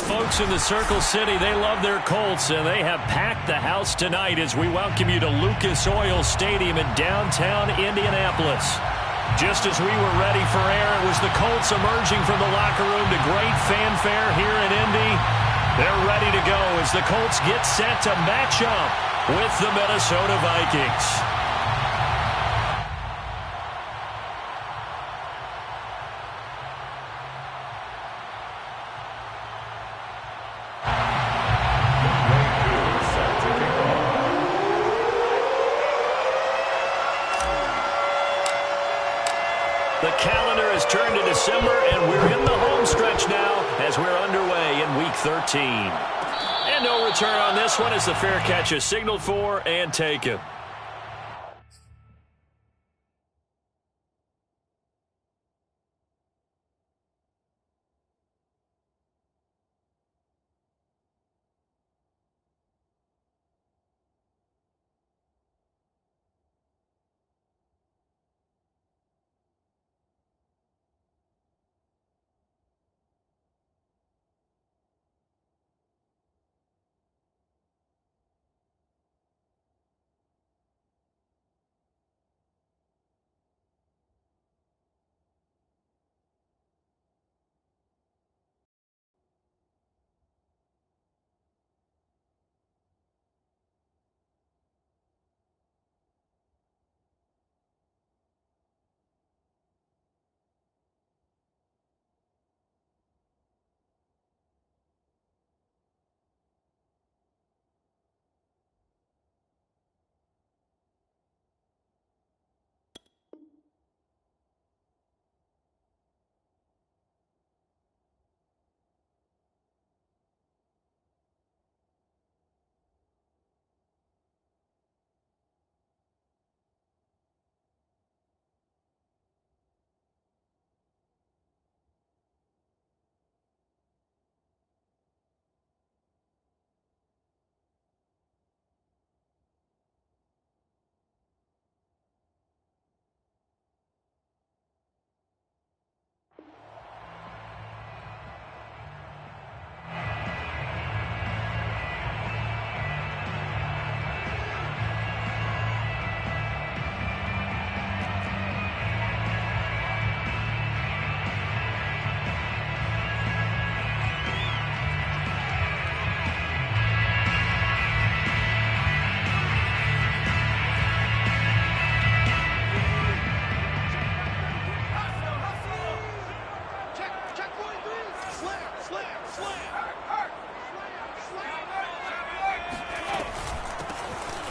folks in the Circle City, they love their Colts, and they have packed the house tonight as we welcome you to Lucas Oil Stadium in downtown Indianapolis. Just as we were ready for air, it was the Colts emerging from the locker room to great fanfare here in Indy. They're ready to go as the Colts get set to match up with the Minnesota Vikings. The calendar has turned to December, and we're in the home stretch now as we're underway in Week 13. And no return on this one as the fair catch is signaled for and taken.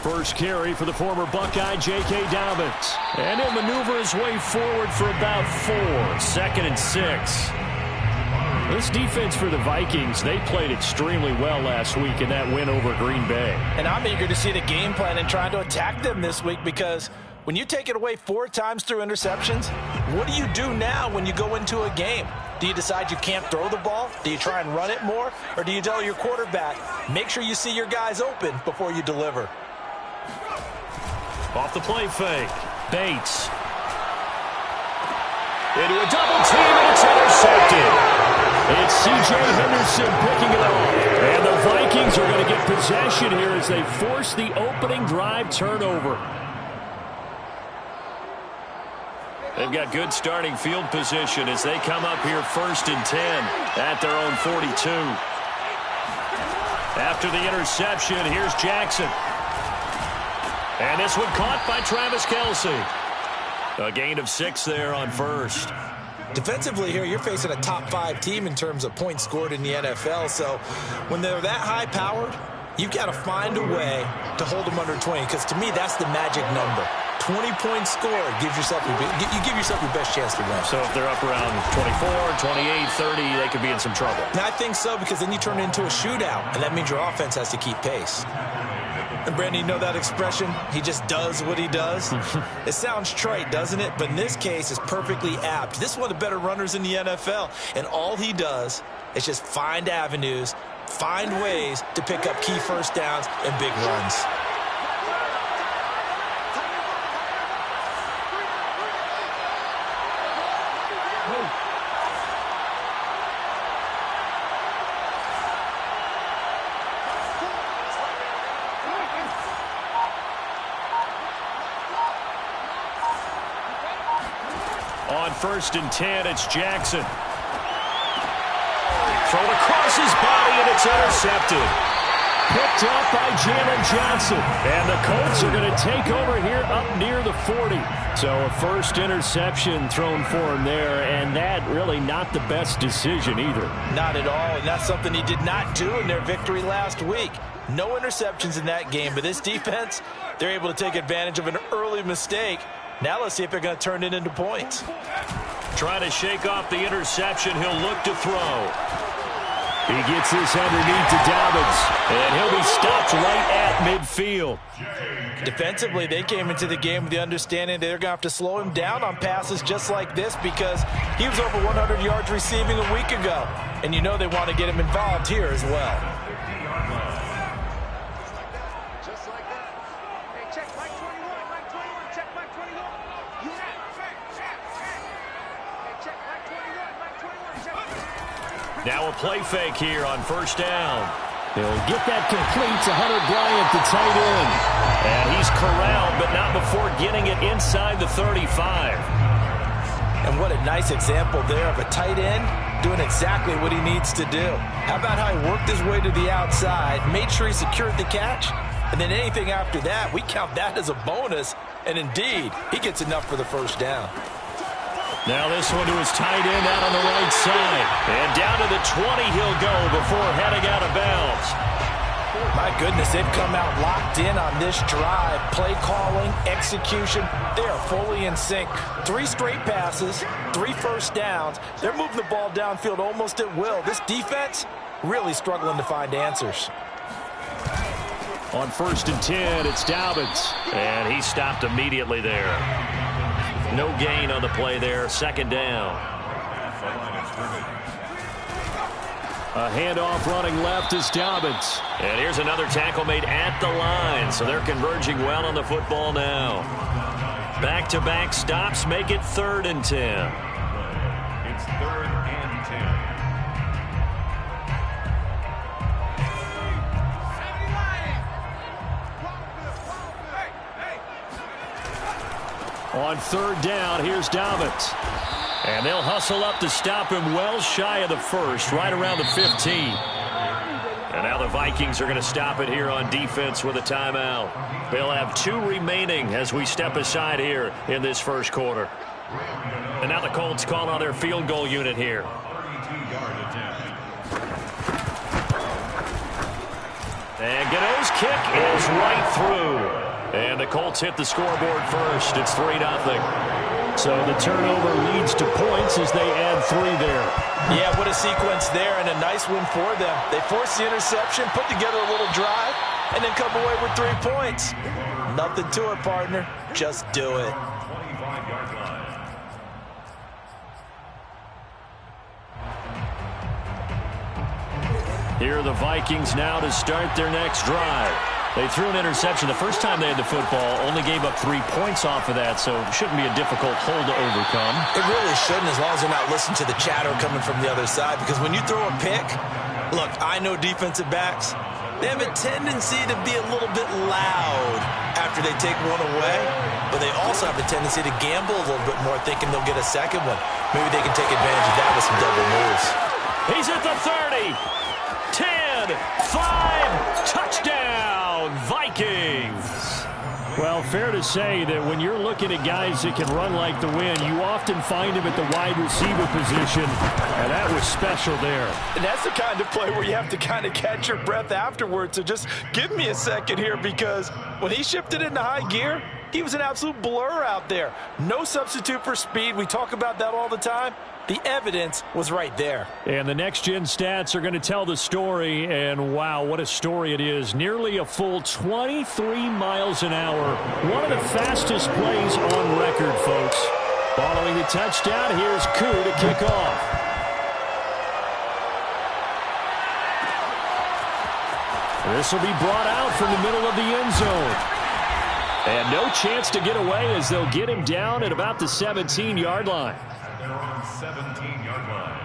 First carry for the former Buckeye, J.K. Dobbins. And he'll maneuver his way forward for about 4. 2nd and 6. This defense for the Vikings, they played extremely well last week in that win over Green Bay. And I'm eager to see the game plan and trying to attack them this week, because when you take it away 4 times through interceptions, what do you do now when you go into a game? Do you decide you can't throw the ball? Do you try and run it more? Or do you tell your quarterback, make sure you see your guys open before you deliver? Off the play fake. Bates. Into a double team, and it's intercepted. It's C.J. Henderson picking it up. And the Vikings are going to get possession here as they force the opening drive turnover. They've got good starting field position as they come up here 1st and 10 at their own 42. After the interception, here's Jackson. And this one caught by Travis Kelce. A gain of 6 there on first. Defensively here, you're facing a top 5 team in terms of points scored in the NFL. So when they're that high-powered, you've got to find a way to hold them under 20, because to me, that's the magic number. 20 points scored gives yourself you give yourself your best chance to win. So if they're up around 24, 28, 30, they could be in some trouble. And I think so, because then you turn it into a shootout, and that means your offense has to keep pace. And Brandon, you know that expression? He just does what he does. It sounds trite, doesn't it? But in this case, it's perfectly apt. This is one of the better runners in the NFL, and all he does is just find avenues, find ways to pick up key first downs and big runs. On 1st and 10, it's Jackson. Thrown across his body, and it's intercepted. Picked up by Jalen Johnson. And the Colts are going to take over here up near the 40. So a first interception thrown for him there, and that really not the best decision either. Not at all, and that's something he did not do in their victory last week. No interceptions in that game, but this defense, they're able to take advantage of an early mistake. Now let's see if they're going to turn it into points. Trying to shake off the interception, he'll look to throw. He gets this underneath to Dobbins, and he'll be stopped right at midfield. Defensively, they came into the game with the understanding they're going to have to slow him down on passes just like this because he was over 100 yards receiving a week ago. And you know they want to get him involved here as well. Now a play fake here on 1st down. He'll get that complete to Hunter Bryant, the tight end. And he's corralled, but not before getting it inside the 35. And what a nice example there of a tight end doing exactly what he needs to do. How about how he worked his way to the outside, made sure he secured the catch, and then anything after that, we count that as a bonus. And indeed, he gets enough for the 1st down. Now this one to his tight end out on the right side. And down to the 20 he'll go before heading out of bounds. My goodness, they've come out locked in on this drive. Play calling, execution, they are fully in sync. 3 straight passes, 3 first downs. They're moving the ball downfield almost at will. This defense really struggling to find answers. On 1st and 10, it's Dobbins. And he stopped immediately there. No gain on the play there. 2nd down. A handoff running left is Dobbins. And here's another tackle made at the line. So they're converging well on the football now. Back-to-back stops make it 3rd and 10. It's 3rd and 10. On 3rd down, here's Dobbins. And they'll hustle up to stop him well shy of the 1st, right around the 15. And now the Vikings are going to stop it here on defense with a timeout. They'll have 2 remaining as we step aside here in this 1st quarter. And now the Colts call on their field goal unit here. 32-yard attempt. And Gano's kick is right through. And the Colts hit the scoreboard first. It's 3-0. So the turnover leads to points as they add 3 there. Yeah, what a sequence there, and a nice win for them. They forced the interception, put together a little drive, and then come away with 3 points. Nothing to it, partner. Just do it. 25-yard line. Here are the Vikings now to start their next drive. They threw an interception the first time they had the football, only gave up 3 points off of that, so it shouldn't be a difficult hole to overcome. It really shouldn't, as long as they're not listening to the chatter coming from the other side, because when you throw a pick, look, I know defensive backs, they have a tendency to be a little bit loud after they take one away, but they also have a tendency to gamble a little bit more, thinking they'll get a second one. Maybe they can take advantage of that with some double moves. He's at the 30, 10, 5, touchdown, Vikings. Well, fair to say that when you're looking at guys that can run like the wind, you often find them at the wide receiver position, and that was special there. And that's the kind of play where you have to kind of catch your breath afterwards. So just give me a second here, because when he shifted into high gear, he was an absolute blur out there. No substitute for speed. We talk about that all the time. The evidence was right there. And the next-gen stats are going to tell the story, and wow, what a story it is. Nearly a full 23 miles an hour. One of the fastest plays on record, folks. Following the touchdown, here's Koo to kick off. This will be brought out from the middle of the end zone. And no chance to get away as they'll get him down at about the 17-yard line. They're on 17-yard line.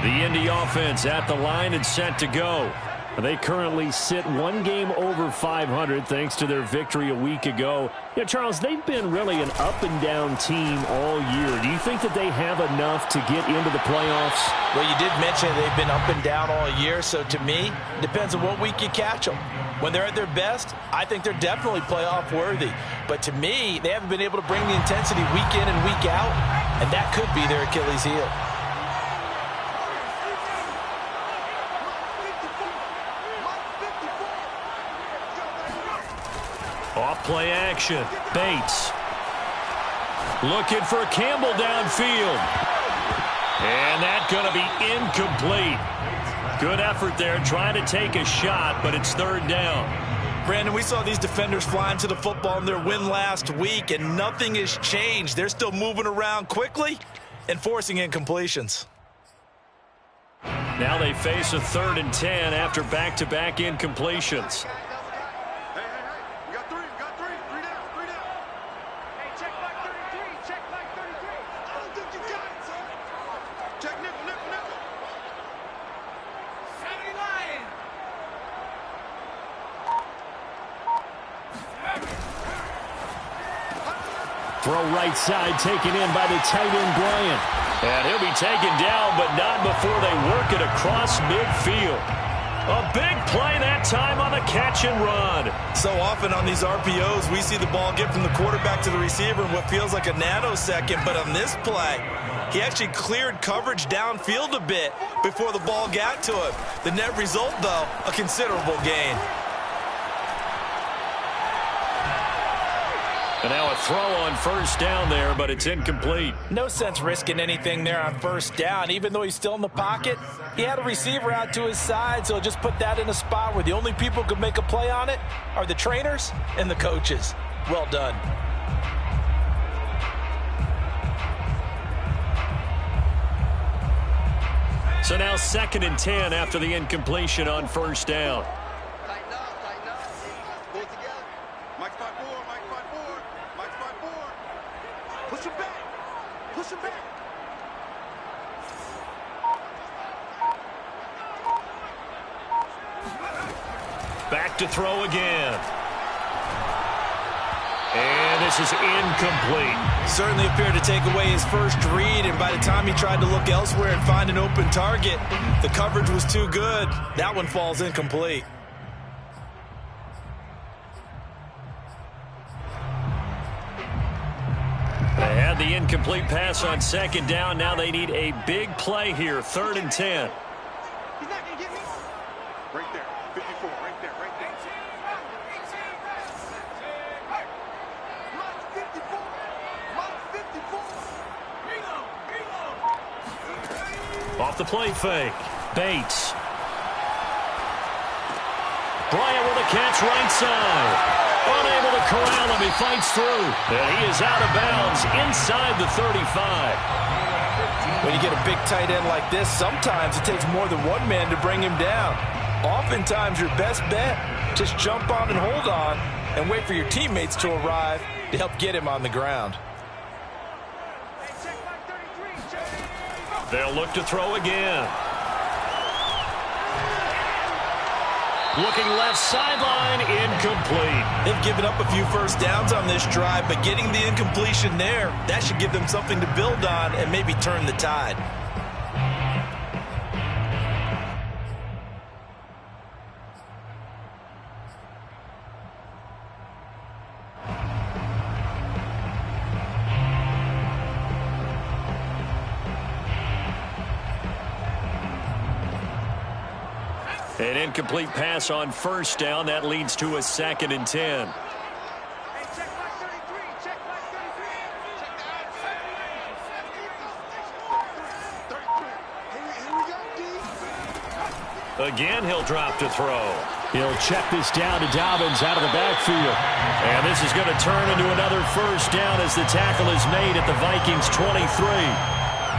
The Indy offense at the line and set to go. They currently sit one game over 500 thanks to their victory a week ago. You know, Charles, they've been really an up-and-down team all year. Do you think that they have enough to get into the playoffs? Well, you did mention they've been up and down all year, so to me, it depends on what week you catch them. When they're at their best, I think they're definitely playoff worthy. But to me, they haven't been able to bring the intensity week in and week out, and that could be their Achilles heel. Off play action. Bates. Looking for Campbell downfield. And that's going to be incomplete. Good effort there trying to take a shot, but it's third down. Brandon, we saw these defenders flying to the football in their win last week, and nothing has changed. They're still moving around quickly and forcing incompletions. Now they face a 3rd and 10 after back-to-back incompletions. Throw right side taken in by the tight end Bryant. And he'll be taken down, but not before they work it across midfield. A big play that time on the catch and run. So often on these RPOs, we see the ball get from the quarterback to the receiver in what feels like a nanosecond. But on this play, he actually cleared coverage downfield a bit before the ball got to him. The net result, though, a considerable gain. And now a throw on first down there, but it's incomplete. No sense risking anything there on first down. Even though he's still in the pocket, he had a receiver out to his side, so just put that in a spot where the only people who can make a play on it are the trainers and the coaches. Well done. So now 2nd and 10 after the incompletion on first down. Back to throw again. And this is incomplete. Certainly appeared to take away his first read, and by the time he tried to look elsewhere and find an open target, the coverage was too good. That one falls incomplete. They had the incomplete pass on 2nd down. Now they need a big play here, 3rd and 10. He's not going to get me. Right there, 54, right there, right there. Mark 54, Mark 54. Off the play fake. Bates. Bryant with a catch right side. Unable to corral him. He fights through. And he is out of bounds inside the 35. When you get a big tight end like this, sometimes it takes more than one man to bring him down. Oftentimes, your best bet, just jump on and hold on and wait for your teammates to arrive to help get him on the ground. They'll look to throw again. Looking left sideline, incomplete. They've given up a few first downs on this drive, but getting the incompletion there, that should give them something to build on and maybe turn the tide. An incomplete pass on first down. That leads to a 2nd and 10. Again, he'll drop to throw. He'll check this down to Dobbins out of the backfield. And this is going to turn into another first down as the tackle is made at the Vikings 23.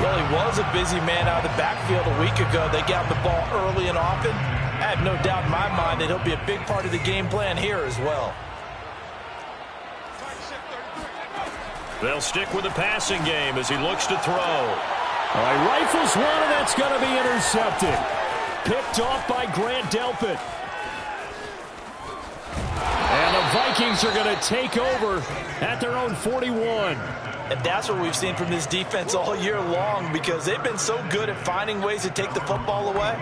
Well, he was a busy man out of the backfield a week ago. They got the ball early and often. I have no doubt in my mind that he'll be a big part of the game plan here as well. They'll stick with the passing game as he looks to throw. All right, rifles one, and that's going to be intercepted. Picked off by Grant Delpit. And the Vikings are going to take over at their own 41. And that's what we've seen from this defense all year long, because they've been so good at finding ways to take the football away.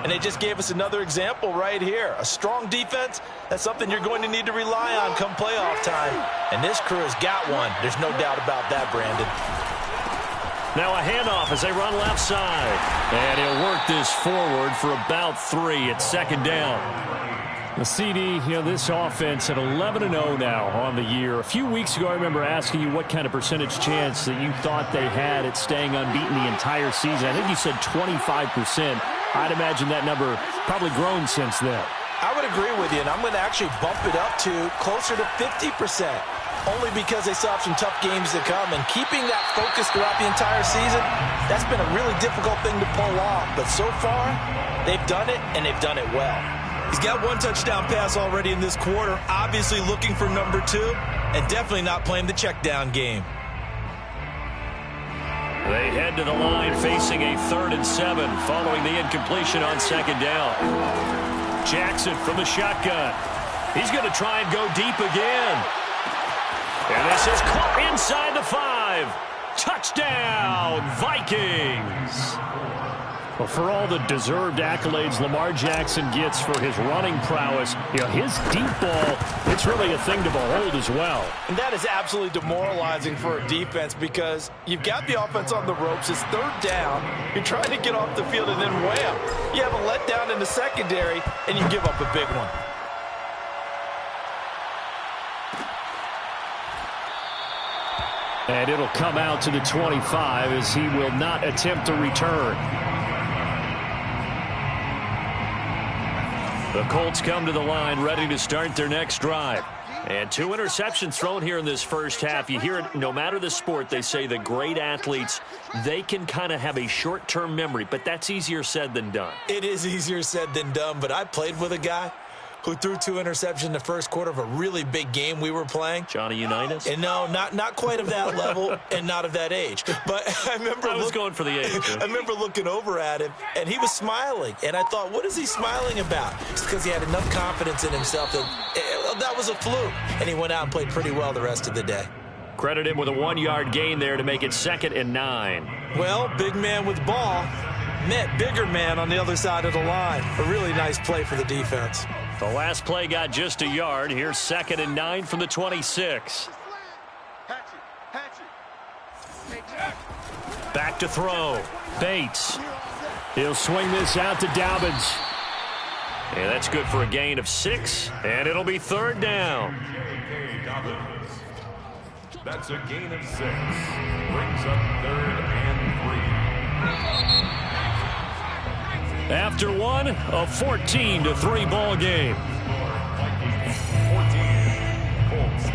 And they just gave us another example right here. A strong defense, that's something you're going to need to rely on come playoff time. And this crew has got one. There's no doubt about that, Brandon. Now a handoff as they run left side. And he'll work this forward for about 3 at second down. The CD, this offense at 11-0 now on the year. A few weeks ago, I remember asking you what kind of percentage chance that you thought they had at staying unbeaten the entire season. I think you said 25%. I'd imagine that number probably grown since then. I would agree with you, and I'm going to actually bump it up to closer to 50%. Only because they still have some tough games to come, and keeping that focus throughout the entire season, that's been a really difficult thing to pull off. But so far, they've done it, and they've done it well. He's got 1 touchdown pass already in this quarter, obviously looking for number 2, and definitely not playing the check down game. They head to the line facing a 3rd and 7 following the incompletion on second down. Jackson from the shotgun. He's going to try and go deep again. And this is caught inside the 5. Touchdown, Vikings. Well, for all the deserved accolades Lamar Jackson gets for his running prowess, his deep ball, it's really a thing to behold as well. And that is absolutely demoralizing for a defense, because you've got the offense on the ropes. It's 3rd down. You're trying to get off the field, and then wham, you have a letdown in the secondary, and you give up a big one. And it'll come out to the 25 as he will not attempt to return. The Colts come to the line ready to start their next drive. And 2 interceptions thrown here in this first half. You hear it, no matter the sport, they say the great athletes, they can kind of have a short-term memory, but that's easier said than done. It is easier said than done, but I played with a guy who threw 2 interceptions in the first quarter of a really big game we were playing. Johnny Unitas? And no, not quite of that level and not of that age. But I remember going for the age. I remember looking over at him, and he was smiling. And I thought, what is he smiling about? It's because he had enough confidence in himself that was a fluke. And he went out and played pretty well the rest of the day. Credit him with a 1-yard gain there to make it 2nd and 9. Well, big man with ball met bigger man on the other side of the line. A really nice play for the defense. The last play got just a yard. Here's 2nd and 9 from the 26. Back to throw. Bates. He'll swing this out to Dobbins. And that's good for a gain of 6, and it'll be 3rd down. That's a gain of 6. Brings up 3rd and 3. After one, a 14-3 ball game. 14, Colts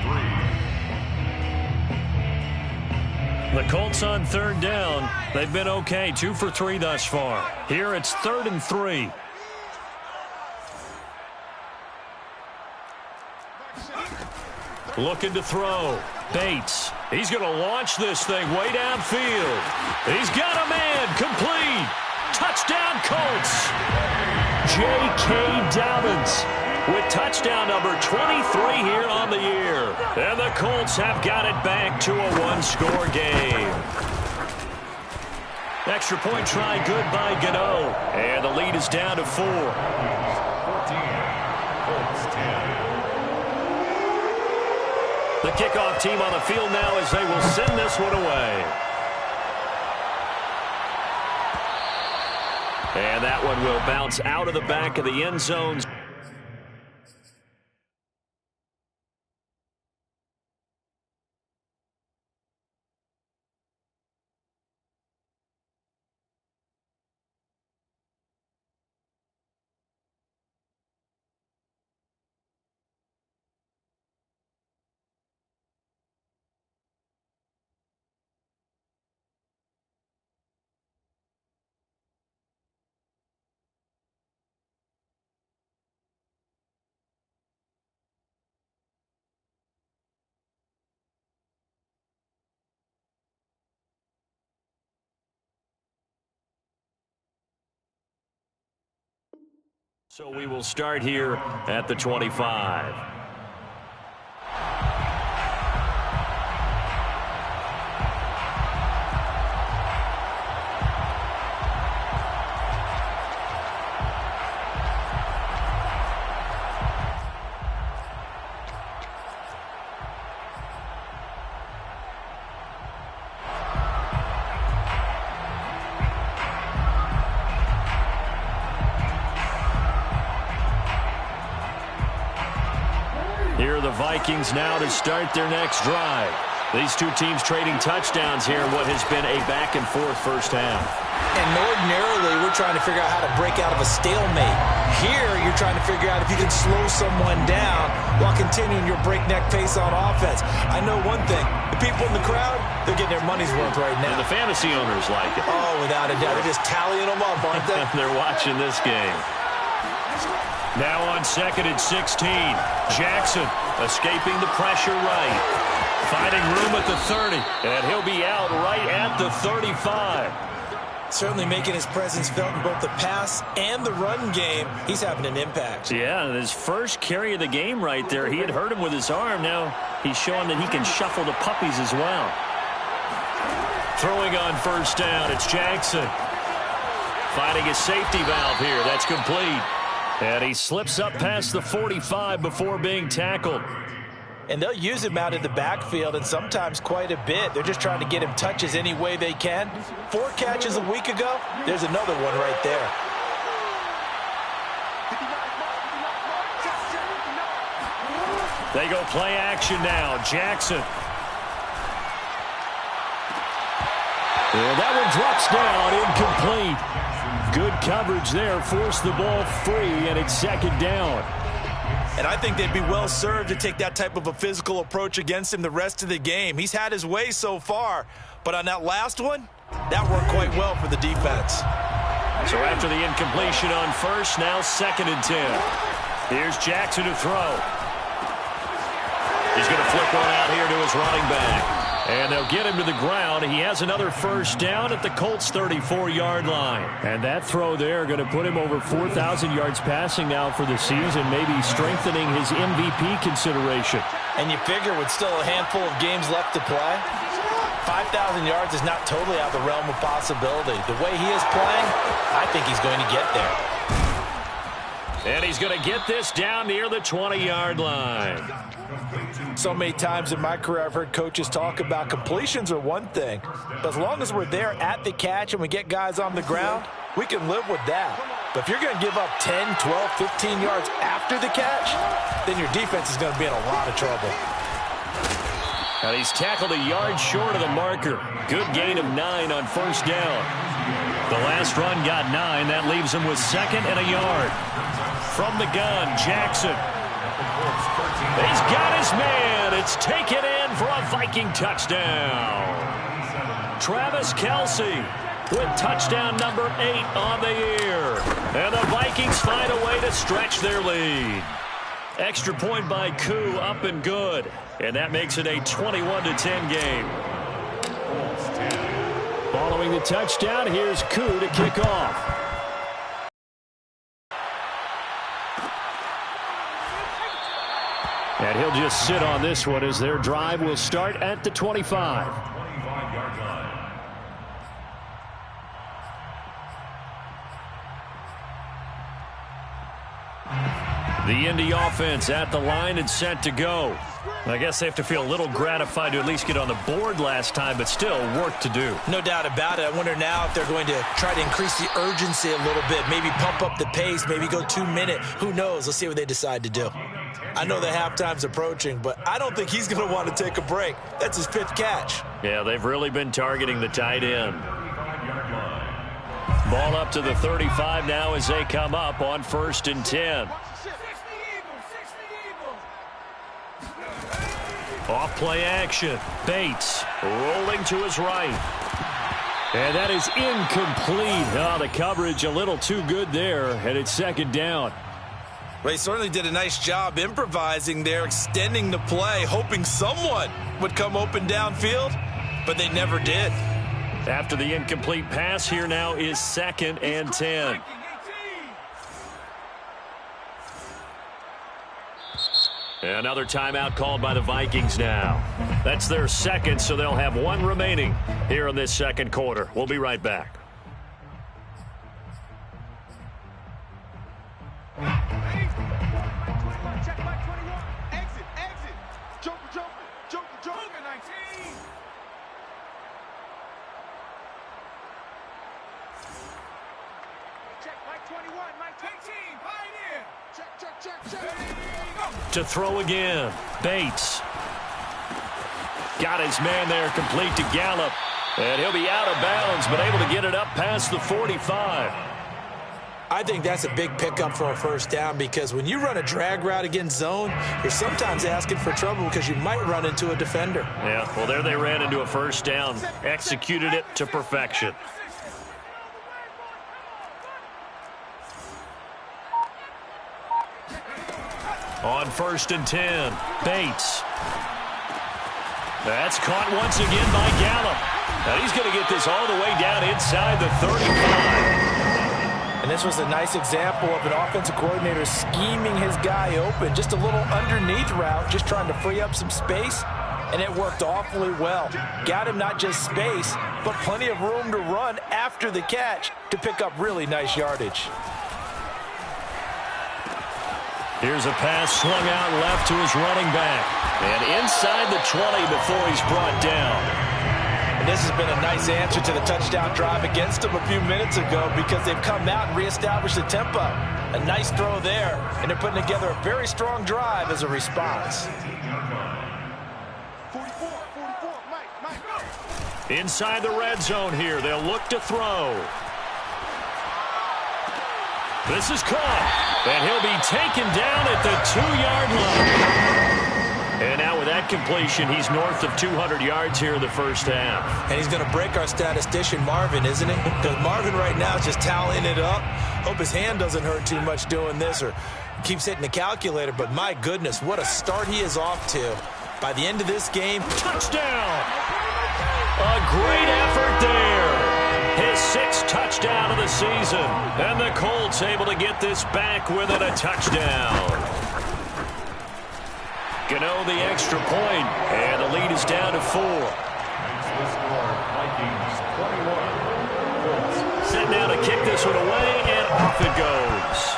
3. The Colts on 3rd down. They've been okay, 2 for 3 thus far. Here it's 3rd and 3. Looking to throw. Bates. He's going to launch this thing way downfield. He's got a man. Complete. Touchdown, Colts. J.K. Dobbins with touchdown number 23 here on the year. And the Colts have got it back to a 1-score game. Extra point try good by Gano. And the lead is down to 4. 14, Colts 10. The kickoff team on the field now as they will send this one away. And that one will bounce out of the back of the end zone. So we will start here at the 25. Here are the Vikings now to start their next drive. These two teams trading touchdowns here in what has been a back-and-forth first half. And ordinarily, we're trying to figure out how to break out of a stalemate. Here, you're trying to figure out if you can slow someone down while continuing your breakneck pace on offense. I know one thing. The people in the crowd, they're getting their money's worth right now. And the fantasy owners like it. Oh, without a doubt. They're just tallying them up, aren't they? They're watching this game. Now on 2nd and 16. Jackson escaping the pressure right. Finding room at the 30. And he'll be out right at the 35. Certainly making his presence felt in both the pass and the run game. He's having an impact. Yeah, his first carry of the game right there. He had hurt him with his arm. Now he's showing that he can shuffle the puppies as well. Throwing on first down, it's Jackson. Finding a safety valve here. That's complete. And he slips up past the 45 before being tackled. And they'll use him out in the backfield, and sometimes quite a bit. They're just trying to get him touches any way they can. 4 catches a week ago. There's another one right there. They go play action now. Jackson. And that one drops down, incomplete. Good coverage there, forced the ball free, and it's 2nd down. And I think they'd be well served to take that type of a physical approach against him the rest of the game. He's had his way so far, but on that last one, that worked quite well for the defense. So after the incompletion on first, now 2nd and 10. Here's Jackson to throw. He's going to flip one out here to his running back. And they'll get him to the ground. He has another first down at the Colts' 34-yard line. And that throw there going to put him over 4,000 yards passing now for the season, maybe strengthening his MVP consideration. And you figure with still a handful of games left to play, 5,000 yards is not totally out of the realm of possibility. The way he is playing, I think he's going to get there. And he's going to get this down near the 20-yard line. So many times in my career I've heard coaches talk about completions are one thing, but as long as we're there at the catch and we get guys on the ground, we can live with that. But if you're going to give up 10, 12, 15 yards after the catch, then your defense is going to be in a lot of trouble. And he's tackled a yard short of the marker. Good gain of 9 on first down. The last run got 9. That leaves him with 2nd and a yard. From the gun, Jackson. He's got his man. It's taken in for a Viking touchdown. Travis Kelce with touchdown number 8 on the year. And the Vikings find a way to stretch their lead. Extra point by Koo, up and good. And that makes it a 21-10 game. Following the touchdown, here's Koo to kick off. And he'll just sit on this one as their drive will start at the 25. The Indy offense at the line and set to go. I guess they have to feel a little gratified to at least get on the board last time, but still work to do. No doubt about it. I wonder now if they're going to try to increase the urgency a little bit, maybe pump up the pace, maybe go 2 minutes. Who knows? Let's see what they decide to do. I know the halftime's approaching, but I don't think he's going to want to take a break. That's his 5th catch. Yeah, they've really been targeting the tight end. Ball up to the 35 now as they come up on 1st and 10. Off play action. Bates rolling to his right. And that is incomplete. Oh, the coverage a little too good there, and it's 2nd down. Well, he certainly did a nice job improvising there, extending the play, hoping someone would come open downfield, but they never did. After the incomplete pass, here now is 2nd and 10. Another timeout called by the Vikings now. That's their second, so they'll have one remaining here in this second quarter. We'll be right back. Check by 21. Exit. Joker, 19. Check by 21. Mike 18. Pioneer. Check. To throw again. Bates. Got his man there complete to Gallup. And he'll be out of bounds, but able to get it up past the 45. I think that's a big pickup for a first down because when you run a drag route against zone, you're sometimes asking for trouble because you might run into a defender. Yeah, well, there they ran into a first down. Executed it to perfection. On 1st and 10, Bates. That's caught once again by Gallup. Now he's going to get this all the way down inside the 35. And this was a nice example of an offensive coordinator scheming his guy open. Just a little underneath route, just trying to free up some space, and it worked awfully well. Got him not just space, but plenty of room to run after the catch to pick up really nice yardage. Here's a pass swung out left to his running back. And inside the 20 before he's brought down. And this has been a nice answer to the touchdown drive against them a few minutes ago because they've come out and reestablished the tempo. A nice throw there, and they're putting together a very strong drive as a response. 44, Mike. Inside the red zone here, they'll look to throw. This is caught, and he'll be taken down at the 2-yard line. And now with that completion, he's north of 200 yards here in the first half. And he's going to break our statistician, Marvin, isn't he? Because Marvin right now is just tallying it up. Hope his hand doesn't hurt too much doing this or keeps hitting the calculator. But my goodness, what a start he is off to. By the end of this game, touchdown! A great effort there. His 6th touchdown of the season. And the Colts able to get this back within a touchdown. Gano the extra point, and the lead is down to 4. Set now to kick this one away, and off it goes.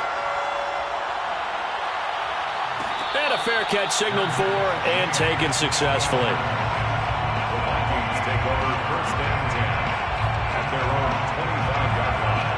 And a fair catch signaled for and taken successfully. The Vikings take over 1st and 10 at their own 25-yard line.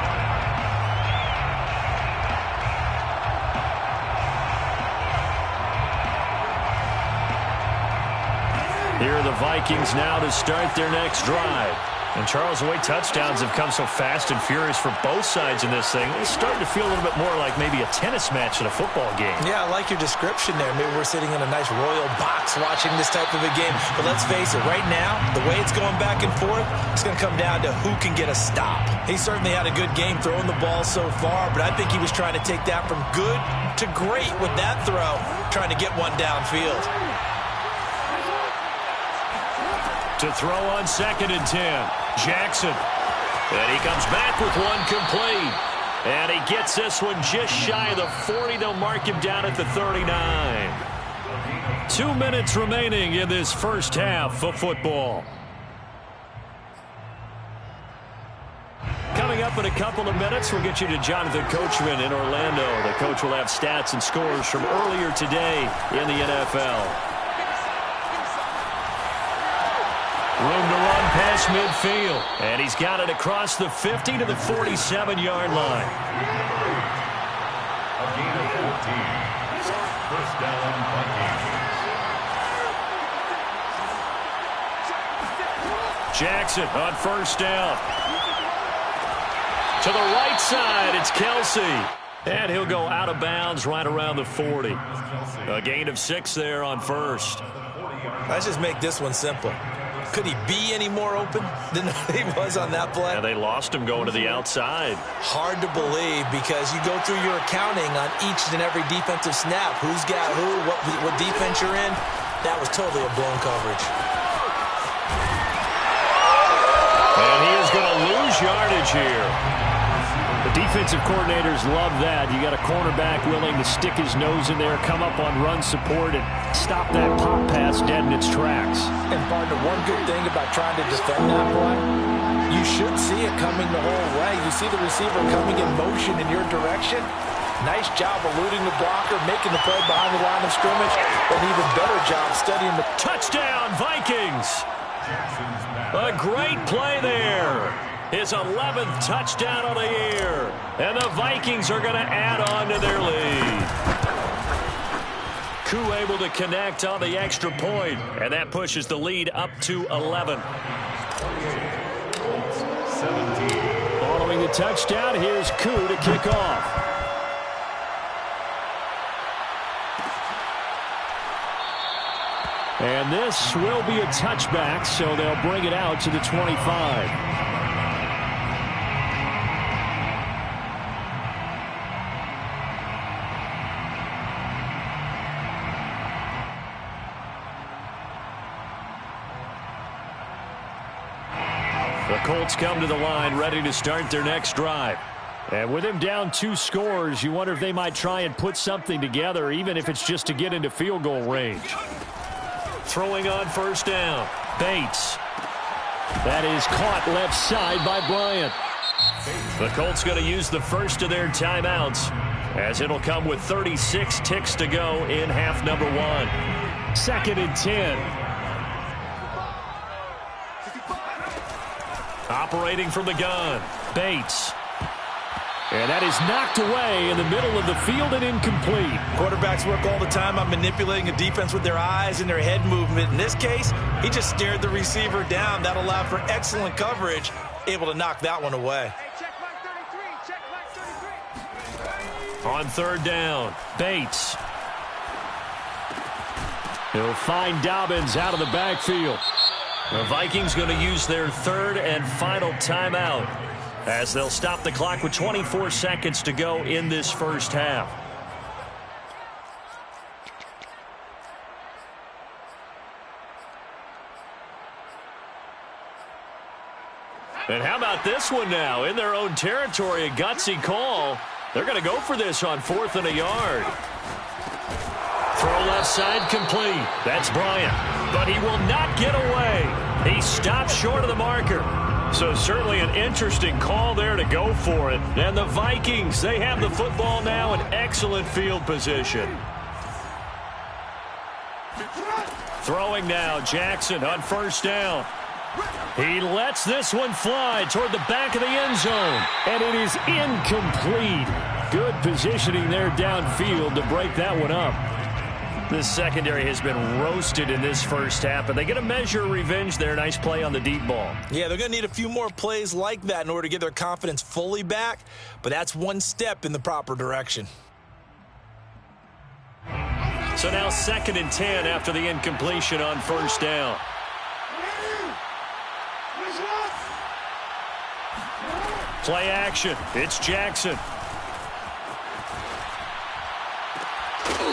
Here are the Vikings now to start their next drive. And Charles, the way touchdowns have come so fast and furious for both sides in this thing, it's starting to feel a little bit more like maybe a tennis match in a football game. Yeah, I like your description there. Maybe we're sitting in a nice royal box watching this type of a game. But let's face it, right now, the way it's going back and forth, it's going to come down to who can get a stop. He certainly had a good game throwing the ball so far, but I think he was trying to take that from good to great with that throw, trying to get one downfield. To throw on 2nd and 10, Jackson. And he comes back with one complete. And he gets this one just shy of the 40. They'll mark him down at the 39. 2 minutes remaining in this first half of football. Coming up in a couple of minutes, we'll get you to Jonathan Coachman in Orlando. The coach will have stats and scores from earlier today in the NFL. Room to run past midfield. And he's got it across the 50 to the 47-yard line. A gain of 14. 1st down, Vikings. Jackson on 1st down. To the right side, it's Kelsey. And he'll go out of bounds right around the 40. A gain of 6 there on 1st. Let's just make this one simple. Could he be any more open than he was on that play? And they lost him going to the outside. Hard to believe because you go through your accounting on each and every defensive snap. Who's got who, what defense you're in. That was totally a blown coverage. And he is going to lose yardage here. Defensive coordinators love that. You got a cornerback willing to stick his nose in there, come up on run support, and stop that pop pass dead in its tracks. And partner, one good thing about trying to defend that play, you should see it coming the whole way. You see the receiver coming in motion in your direction. Nice job eluding the blocker, making the play behind the line of scrimmage. An even better job studying the... Touchdown, Vikings! A great play there. His 11th touchdown of the year. And the Vikings are going to add on to their lead. Koo able to connect on the extra point, and that pushes the lead up to 11. 17. Following the touchdown, here's Koo to kick off. And this will be a touchback, so they'll bring it out to the 25. The Colts come to the line ready to start their next drive. And with him down 2 scores, you wonder if they might try and put something together, even if it's just to get into field goal range. Throwing on first down. Bates. That is caught left side by Bryant. The Colts going to use the first of their timeouts, as it'll come with 36 ticks to go in half number 1. 2nd and 10. Operating from the gun, Bates. And that is knocked away in the middle of the field and incomplete. Quarterbacks work all the time on manipulating a defense with their eyes and their head movement. In this case, he just stared the receiver down. That allowed for excellent coverage, able to knock that one away. Hey, check mark 33. Check mark 33. On third down, Bates. He'll find Dobbins out of the backfield. The Vikings going to use their third and final timeout, as they'll stop the clock with 24 seconds to go in this first half. And how about this one now? In their own territory, a gutsy call. They're going to go for this on 4th and a yard. Throw left side complete. That's Bryant. But he will not get away. He stopped short of the marker. So certainly an interesting call there to go for it. And the Vikings, they have the football now in excellent field position. Throwing now, Jackson on first down. He lets this one fly toward the back of the end zone. And it is incomplete. Good positioning there downfield to break that one up. This secondary has been roasted in this first half, but they get a measure of revenge there. Nice play on the deep ball. Yeah, they're going to need a few more plays like that in order to get their confidence fully back, but that's one step in the proper direction. So now 2nd and 10 after the incompletion on first down. Play action. It's Jackson.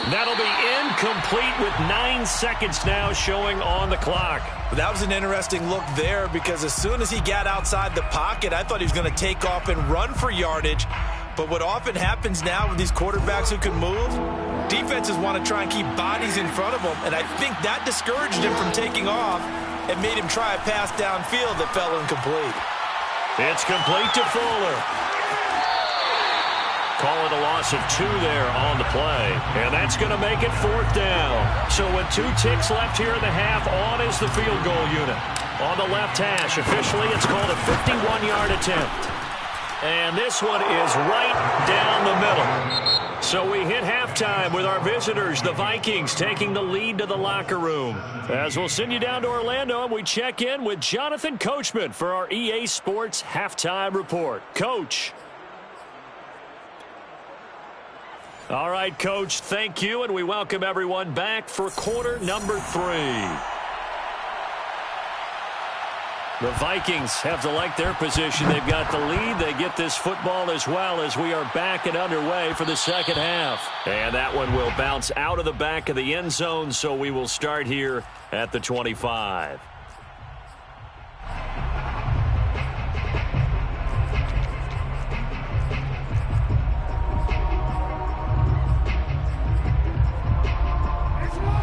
That'll be incomplete with 9 seconds now showing on the clock. That was an interesting look there, because as soon as he got outside the pocket, I thought he was going to take off and run for yardage. But what often happens now with these quarterbacks who can move, defenses want to try and keep bodies in front of them, and I think that discouraged him from taking off and made him try a pass downfield that fell incomplete. It's complete to Fuller. Call it a loss of 2 there on the play. And that's going to make it 4th down. So with 2 ticks left here in the half, on is the field goal unit. On the left hash, officially it's called a 51-yard attempt. And this one is right down the middle. So we hit halftime with our visitors, the Vikings, taking the lead to the locker room. As we'll send you down to Orlando, and we check in with Jonathan Coachman for our EA Sports Halftime Report. Coach. All right, Coach, thank you, and we welcome everyone back for quarter number 3. The Vikings have to like their position. They've got the lead. They get this football as well, as we are back and underway for the second half. And that one will bounce out of the back of the end zone, so we will start here at the 25.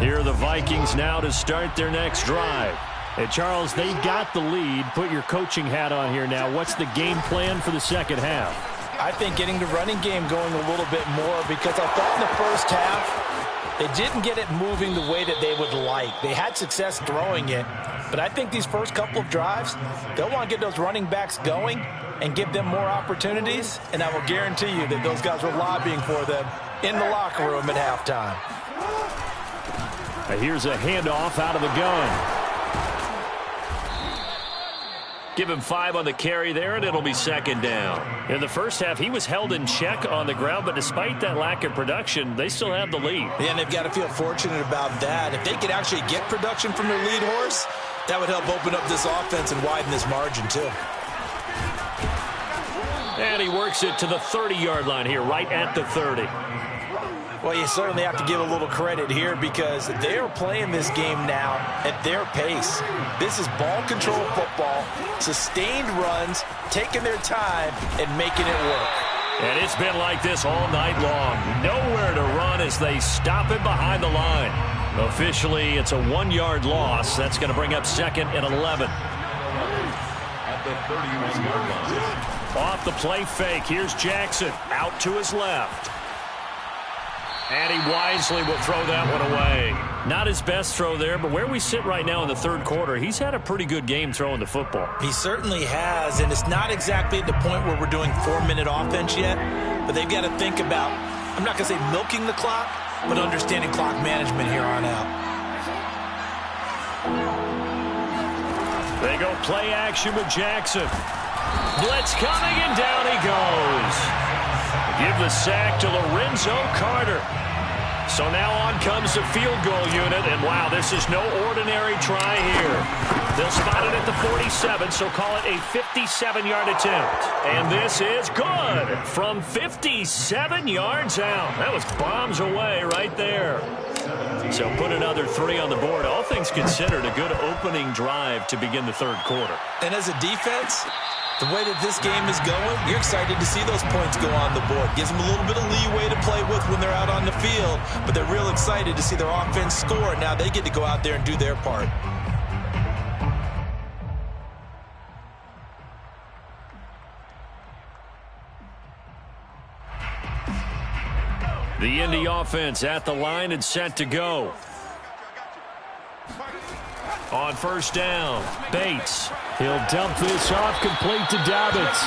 Here are the Vikings now to start their next drive. And, Charles, they've got the lead. Put your coaching hat on here now. What's the game plan for the second half? I think getting the running game going a little bit more, because I thought in the first half they didn't get it moving the way that they would like. They had success throwing it, but I think these first couple of drives, they'll want to get those running backs going and give them more opportunities, and I will guarantee you that those guys were lobbying for them in the locker room at halftime. Here's a handoff out of the gun. Give him 5 on the carry there, and it'll be second down. In the first half, he was held in check on the ground, but despite that lack of production, they still have the lead. Yeah, and they've got to feel fortunate about that. If they could actually get production from their lead horse, that would help open up this offense and widen this margin, too. And he works it to the 30-yard line here, right at the 30. Well, you certainly have to give a little credit here, because they are playing this game now at their pace. This is ball control football, sustained runs, taking their time and making it work. And it's been like this all night long. Nowhere to run as they stop it behind the line. Officially, it's a 1-yard loss. That's going to bring up second and 11. At the 31-yard line. Off the play fake. Here's Jackson out to his left. And he wisely will throw that one away. Not his best throw there, but where we sit right now in the third quarter, he's had a pretty good game throwing the football. He certainly has, and it's not exactly at the point where we're doing 4-minute offense yet, but they've got to think about, I'm not going to say milking the clock, but understanding clock management here on out. They go play action with Jackson. Blitz coming, and down he goes. Give the sack to Lorenzo Carter. So now on comes the field goal unit, and wow, this is no ordinary try here. They'll spot it at the 47, so call it a 57-yard attempt. And this is good from 57 yards out. That was bombs away right there. So put another 3 on the board. All things considered, a good opening drive to begin the third quarter. And as a defense, the way that this game is going, you're excited to see those points go on the board. Gives them a little bit of leeway to play with when they're out on the field, but they're real excited to see their offense score. Now they get to go out there and do their part. The Indy offense at the line and set to go. On first down, Bates. He'll dump this off complete to Dobbins.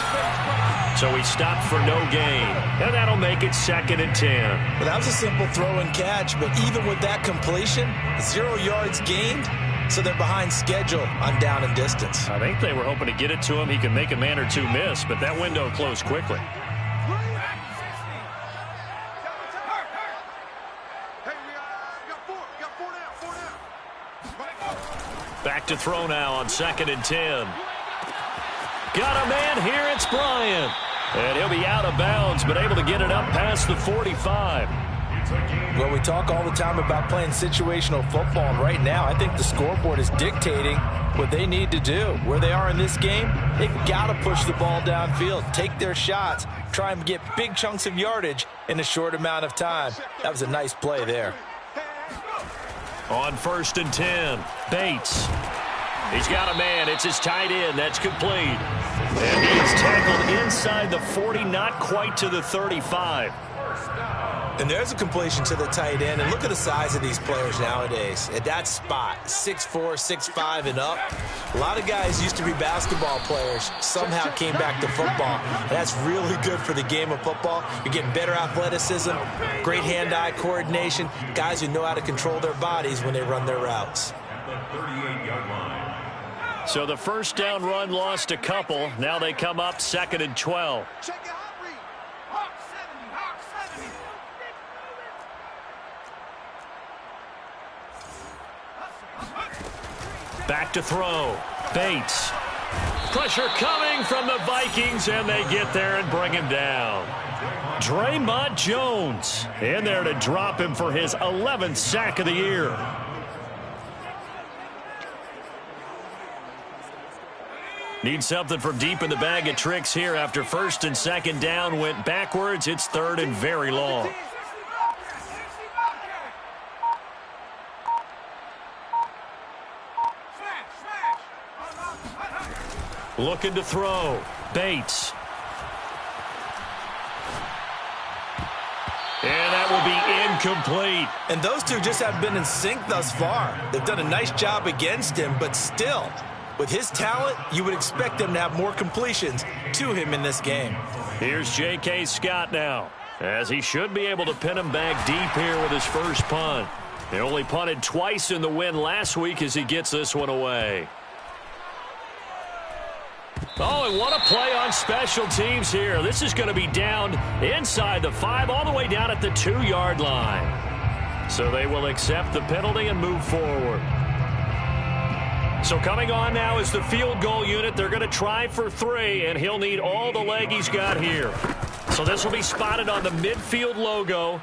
So he stopped for no gain. And that'll make it second and 10. Well, that was a simple throw and catch, but even with that completion, 0 yards gained, so they're behind schedule on down and distance. I think they were hoping to get it to him. He could make a man or two miss, but that window closed quickly. Back to throw now on second and 10. Got a man here, it's Bryant. And he'll be out of bounds, but able to get it up past the 45. Well, we talk all the time about playing situational football, and right now I think the scoreboard is dictating what they need to do. Where they are in this game, they've got to push the ball downfield, take their shots, try and get big chunks of yardage in a short amount of time. That was a nice play there. On first and 10, Bates. He's got a man. It's his tight end. That's complete. And he's tackled inside the 40, not quite to the 35. And there's a completion to the tight end. And look at the size of these players nowadays. At that spot, 6'4", 6'5", and up. A lot of guys used to be basketball players, somehow came back to football. And that's really good for the game of football. You're getting better athleticism, great hand-eye coordination, guys who know how to control their bodies when they run their routes. The 38-yard line. So the first down run lost a couple. Now they come up second and 12. Back to throw. Bates. Pressure coming from the Vikings, and they get there and bring him down. Draymond Jones in there to drop him for his 11th sack of the year. Need something from deep in the bag of tricks here after first and second down went backwards. It's third and very long. Looking to throw. Bates. And that will be incomplete. And those two just have been in sync thus far. They've done a nice job against him, but still, with his talent, you would expect them to have more completions to him in this game. Here's J.K. Scott now, as he should be able to pin him back deep here with his first punt. He only punted twice in the win last week as he gets this one away. Oh, and what a play on special teams here. This is going to be down inside the 5, all the way down at the 2-yard line. So they will accept the penalty and move forward. So coming on now is the field goal unit. They're going to try for 3, and he'll need all the leg he's got here. So this will be spotted on the midfield logo.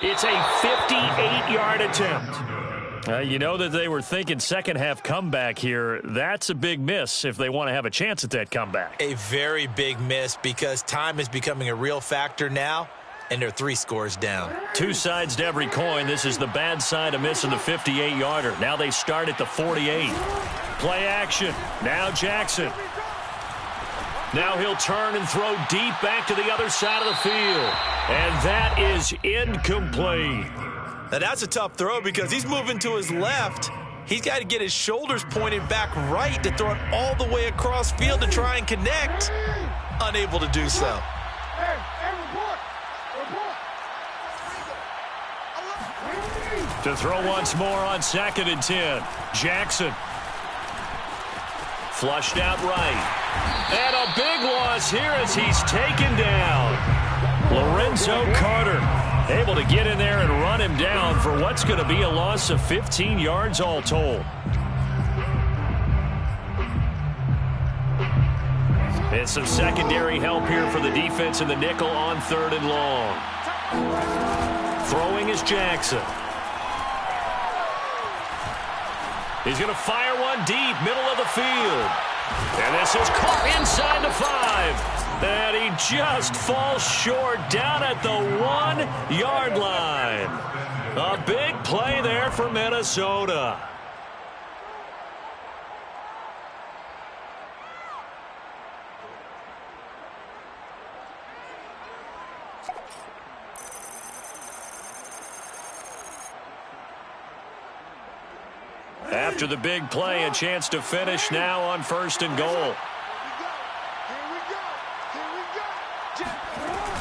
It's a 58-yard attempt. You know that they were thinking second-half comeback here. That's a big miss if they want to have a chance at that comeback. A very big miss because time is becoming a real factor now, and they're 3 scores down. Two sides to every coin. This is the bad side of missing the 58-yarder. Now they start at the 48. Play action. Now Jackson. Now he'll turn and throw deep back to the other side of the field. And that is incomplete. Now that's a tough throw because he's moving to his left. He's got to get his shoulders pointed back right to throw it all the way across field to try and connect. Unable to do so. To throw once more on 2nd and 10. Jackson. Flushed out right. And a big loss here as he's taken down. Lorenzo Carter able to get in there and run him down for what's going to be a loss of 15 yards all told. And some secondary help here for the defense in the nickel on 3rd and long. Throwing is Jackson. He's going to fire one deep, middle of the field. And this is caught inside the 5. And he just falls short down at the 1-yard line. A big play there for Minnesota. After the big play, a chance to finish now on 1st and goal.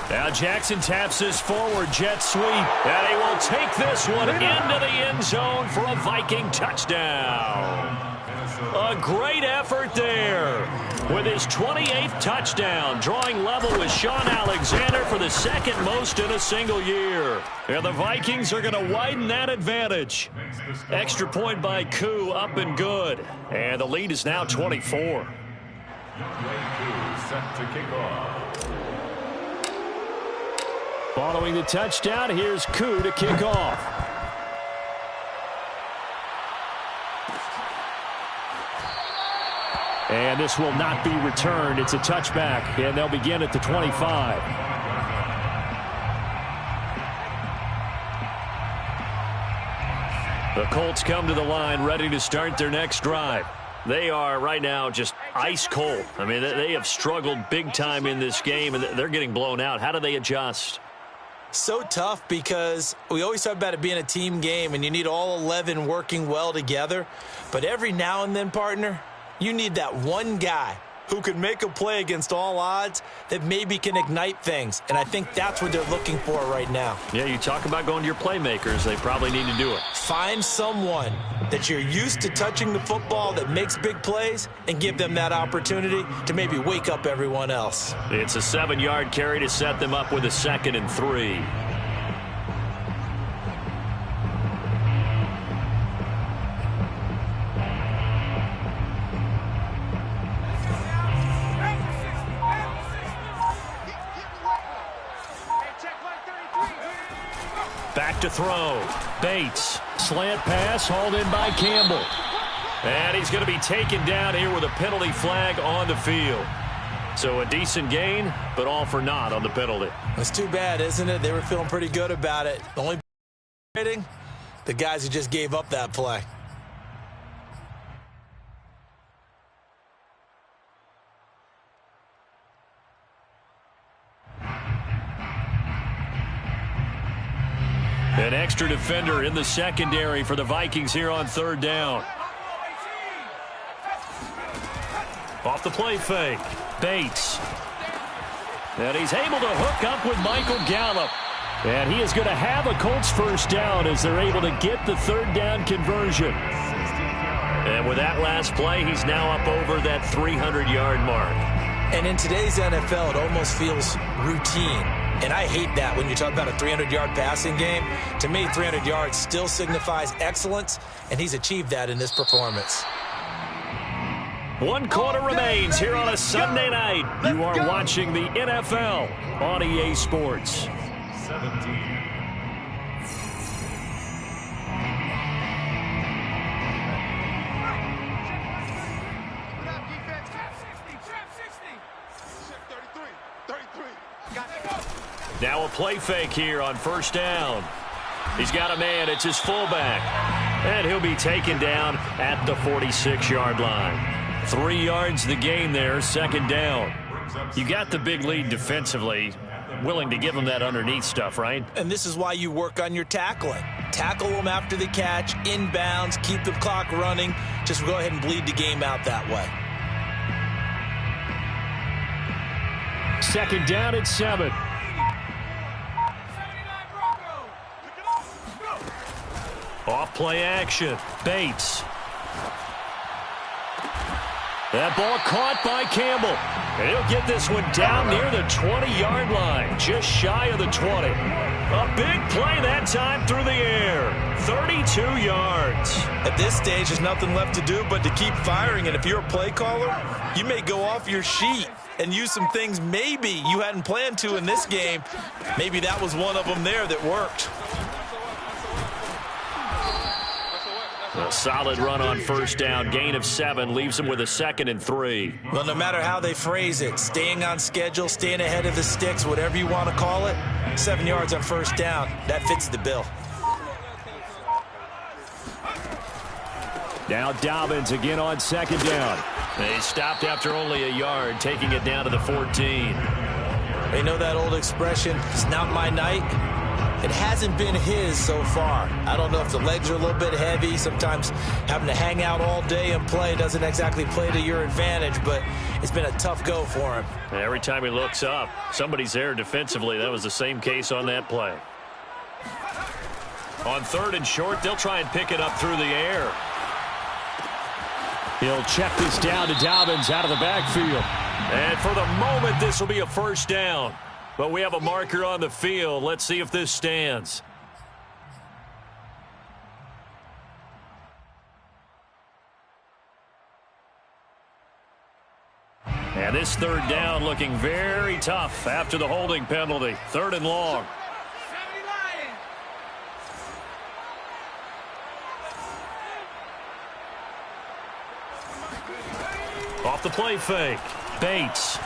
Now Jackson taps this forward jet sweep, and he will take this one into the end zone for a Viking touchdown. A great effort there with his 28th touchdown, drawing level with Sean Alexander for the 2nd most in a single year. And the Vikings are going to widen that advantage. Extra point by Koo, up and good. And the lead is now 24. Set to kick off. Following the touchdown, here's Koo to kick off. And this will not be returned. It's a touchback, and they'll begin at the 25. The Colts come to the line, ready to start their next drive. They are right now just ice cold. I mean, they have struggled big time in this game, and they're getting blown out. How do they adjust? So tough because we always talk about it being a team game, and you need all 11 working well together. But every now and then, partner, you need that one guy who can make a play against all odds that maybe can ignite things. And I think that's what they're looking for right now. Yeah, you talk about going to your playmakers. They probably need to do it. Find someone that you're used to touching the football that makes big plays and give them that opportunity to maybe wake up everyone else. It's a 7-yard carry to set them up with a 2nd and 3. Back to throw. Bates. Slant pass hauled in by Campbell. And he's going to be taken down here with a penalty flag on the field. So a decent gain, but all for naught on the penalty. It's too bad, isn't it? They were feeling pretty good about it. The only the guys who just gave up that play. extra defender in the secondary for the Vikings here on third down. Off the play fake. Bates. And he's able to hook up with Michael Gallup. And he is going to have a Colts first down as they're able to get the third down conversion. And with that last play, he's now up over that 300-yard mark. And in today's NFL, it almost feels routine. And I hate that when you talk about a 300-yard passing game. To me, 300 yards still signifies excellence, and he's achieved that in this performance. 1 quarter remains here on a Sunday night. You are watching the NFL on EA Sports. 17. Now a play fake here on first down. He's got a man. It's his fullback. And he'll be taken down at the 46-yard line. 3 yards the gain there, second down. You got the big lead defensively. Willing to give them that underneath stuff, right? And this is why you work on your tackling. Tackle them after the catch, inbounds, keep the clock running. Just go ahead and bleed the game out that way. Second down at 7. Off play action. Bates. That ball caught by Campbell. And he'll get this one down near the 20-yard line, just shy of the 20. A big play that time through the air. 32 yards. At this stage, there's nothing left to do but to keep firing. And if you're a play caller, you may go off your sheet and use some things maybe you hadn't planned to in this game. Maybe that was one of them there that worked. A solid run on first down. Gain of 7 leaves him with a 2nd and 3. Well, no matter how they phrase it, staying on schedule, staying ahead of the sticks, whatever you want to call it, 7 yards on first down, that fits the bill. Now Dobbins again on second down. They stopped after only a yard, taking it down to the 14. They know that old expression, it's not my night. It hasn't been his so far. I don't know if the legs are a little bit heavy. Sometimes having to hang out all day and play doesn't exactly play to your advantage, but it's been a tough go for him. Every time he looks up, somebody's there defensively. That was the same case on that play. On 3rd and short, they'll try and pick it up through the air. He'll check this down to Dobbins out of the backfield. And for the moment, this will be a first down. But we have a marker on the field. Let's see if this stands. And this third down looking very tough after the holding penalty. 3rd and long. Off the play fake. Bates.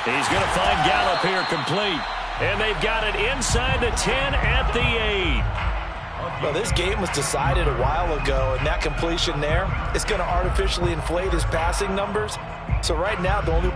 He's going to find Gallup here complete. And they've got it inside the 10 at the 8. Well, this game was decided a while ago, and that completion there is going to artificially inflate his passing numbers. So right now, the only...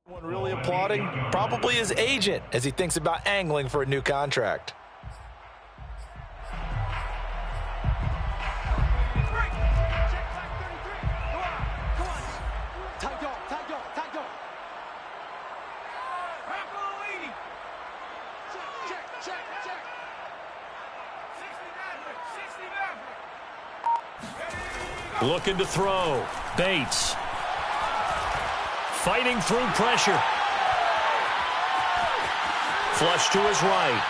One really applauding, probably his agent, as he thinks about angling for a new contract. Looking to throw. Bates. Fighting through pressure. Flush to his right.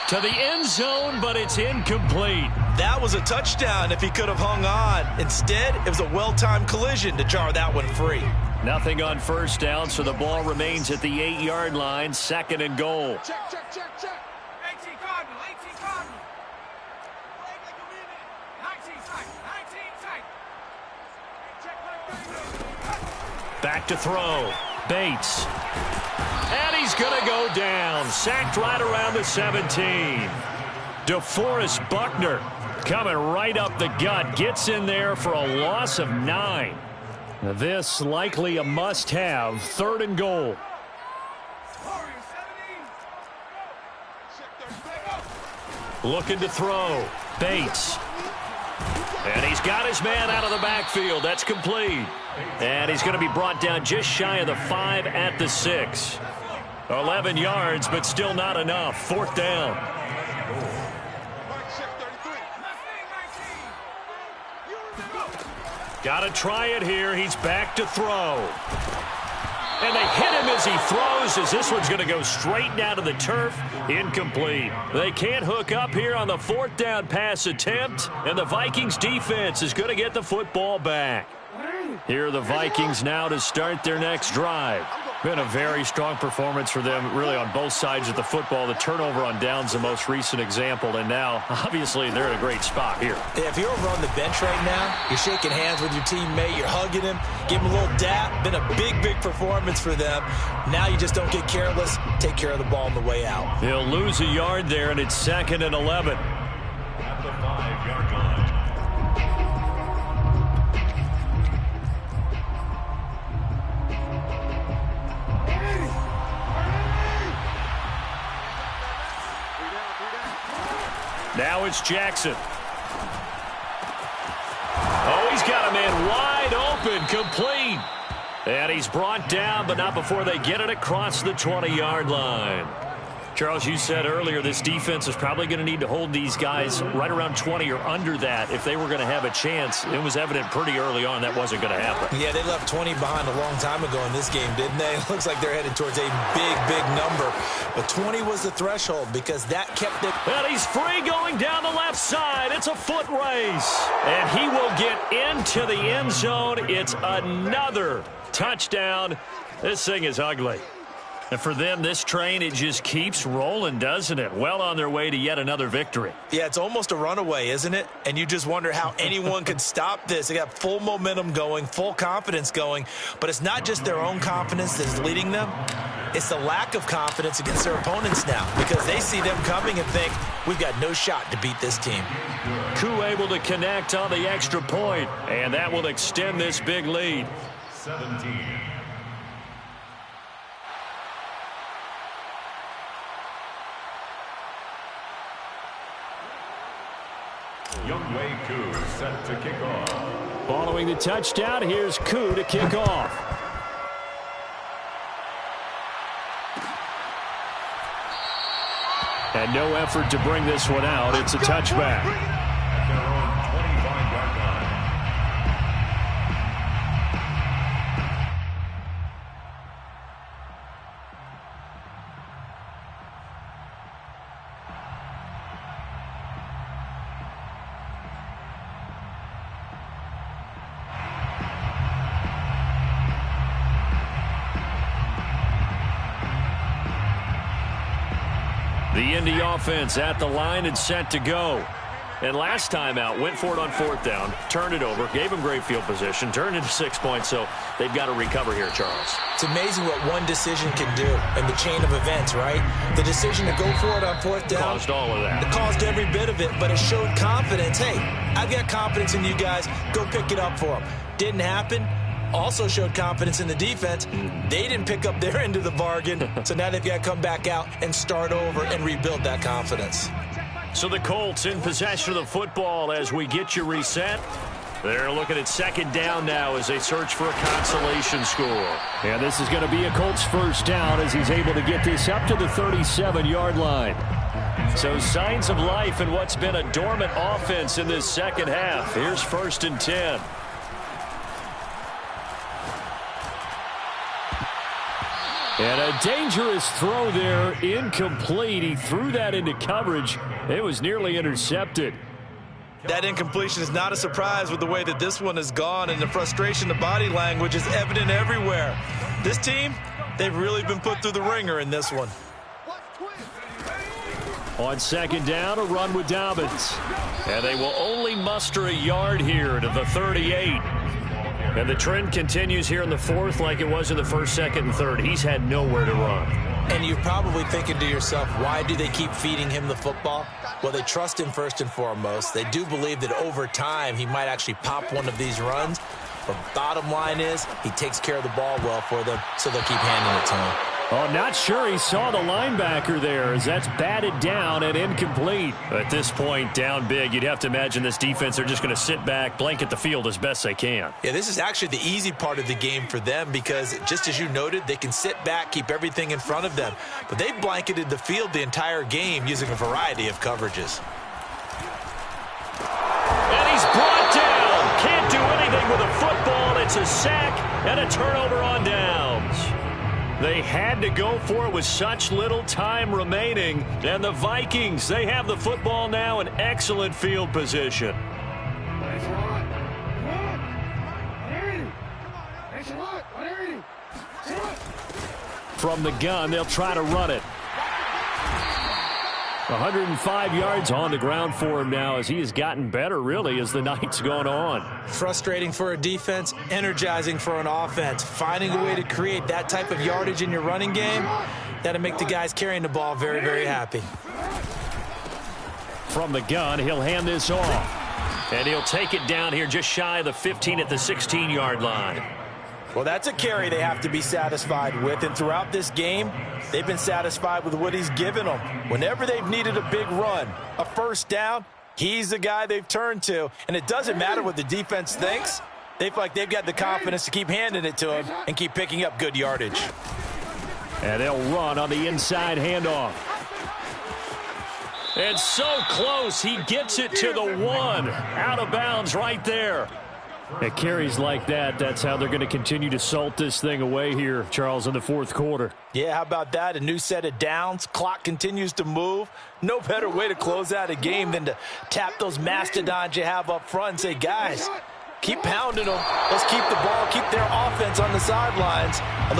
To the end zone, but it's incomplete. That was a touchdown if he could have hung on. Instead, it was a well-timed collision to jar that one free. Nothing on first down, so the ball remains at the 8-yard line, 2nd and goal. Check, check, check, check. 18 Cardinal, 18 Cardinal. Break like you mean it. 19 tight, 19 tight. Check like Back to throw. Bates. And he's going to go down. Sacked right around the 17. DeForest Buckner coming right up the gut. Gets in there for a loss of 9. This likely a must-have. 3rd and goal. Looking to throw. Bates. And he's got his man out of the backfield. That's complete. And he's going to be brought down just shy of the 5 at the 6. 11 yards, but still not enough. 4th down. Got to try it here. He's back to throw. And they hit him as he throws, as this one's going to go straight down to the turf. Incomplete. They can't hook up here on the 4th down pass attempt, and the Vikings defense is going to get the football back. Here are the Vikings now to start their next drive. Been a very strong performance for them, really, on both sides of the football. The turnover on downs, the most recent example, and now, obviously, they're in a great spot here. Yeah, if you're over on the bench right now, you're shaking hands with your teammate, you're hugging him, give him a little dap. Been a big, big performance for them. Now you just don't get careless. Take care of the ball on the way out. He'll lose a yard there, and it's 2nd and 11. At the 5-yard line. Now it's Jackson. Oh, he's got a man wide open, complete. And he's brought down, but not before they get it across the 20-yard line. Charles, you said earlier this defense is probably going to need to hold these guys right around 20 or under that if they were going to have a chance. It was evident pretty early on that wasn't going to happen. Yeah, they left 20 behind a long time ago in this game, didn't they? It looks like they're headed towards a big, big number. But 20 was the threshold because that kept it. And he's free going down the left side. It's a foot race. And he will get into the end zone. It's another touchdown. This thing is ugly. And for them, this train, it just keeps rolling, doesn't it? Well on their way to yet another victory. Yeah, it's almost a runaway, isn't it? And you just wonder how anyone could stop this. They got full momentum going, full confidence going. But it's not just their own confidence that is leading them. It's the lack of confidence against their opponents now because they see them coming and think, we've got no shot to beat this team. Koo able to connect on the extra point, and that will extend this big lead. 17. Youngway Koo set to kick off. Following the touchdown, here's Koo to kick off. And no effort to bring this one out. It's a touchback. At their own 25-yard line. The Indy offense at the line and set to go. And last time out, went for it on 4th down, turned it over, gave him great field position, turned into 6 points, so they've got to recover here, Charles. It's amazing what one decision can do in the chain of events, right? The decision to go for it on 4th down. Caused all of that. It caused every bit of it, but it showed confidence. Hey, I've got confidence in you guys. Go pick it up for them. Didn't happen. Also showed confidence in the defense. They didn't pick up their end of the bargain, so now they've got to come back out and start over and rebuild that confidence. So the Colts in possession of the football as we get you reset. They're looking at 2nd down now as they search for a consolation score. And this is going to be a Colts first down as he's able to get this up to the 37-yard line. So signs of life in what's been a dormant offense in this second half. Here's 1st and 10. And a dangerous throw there, incomplete. He threw that into coverage. It was nearly intercepted. That incompletion is not a surprise with the way that this one has gone, and the frustration, the body language is evident everywhere. This team, they've really been put through the ringer in this one. On second down, a run with Dobbins. And they will only muster a yard here to the 38. And the trend continues here in the fourth like it was in the first, second, and third. He's had nowhere to run. And you're probably thinking to yourself, why do they keep feeding him the football? Well, they trust him first and foremost. They do believe that over time he might actually pop one of these runs. But bottom line is he takes care of the ball well for them, so they'll keep handing it to him. Oh, not sure he saw the linebacker there as that's batted down and incomplete. At this point, down big, you'd have to imagine this defense, they're just going to sit back, blanket the field as best they can. Yeah, this is actually the easy part of the game for them because, just as you noted, they can sit back, keep everything in front of them. But they've blanketed the field the entire game using a variety of coverages. And he's brought down. Can't do anything with a football. It's a sack and a turnover on downs. They had to go for it with such little time remaining. And the Vikings, they have the football now in excellent field position. From the gun, they'll try to run it. 105 yards on the ground for him now as he has gotten better, really, as the night's gone on. Frustrating for a defense, energizing for an offense. Finding a way to create that type of yardage in your running game, that'll make the guys carrying the ball very, very happy. From the gun, he'll hand this off. And he'll take it down here just shy of the 15 at the 16-yard line. Well, that's a carry they have to be satisfied with, and throughout this game, they've been satisfied with what he's given them. Whenever they've needed a big run, a first down, he's the guy they've turned to, and it doesn't matter what the defense thinks. They feel like they've got the confidence to keep handing it to him and keep picking up good yardage. And they'll run on the inside handoff. And so close, he gets it to the 1. Out of bounds right there. It carries like that. That's how they're going to continue to salt this thing away here, Charles, in the fourth quarter. Yeah, how about that? A new set of downs. Clock continues to move. No better way to close out a game than to tap those mastodons you have up front and say, guys, keep pounding them. Let's keep the ball, keep their offense on the sidelines.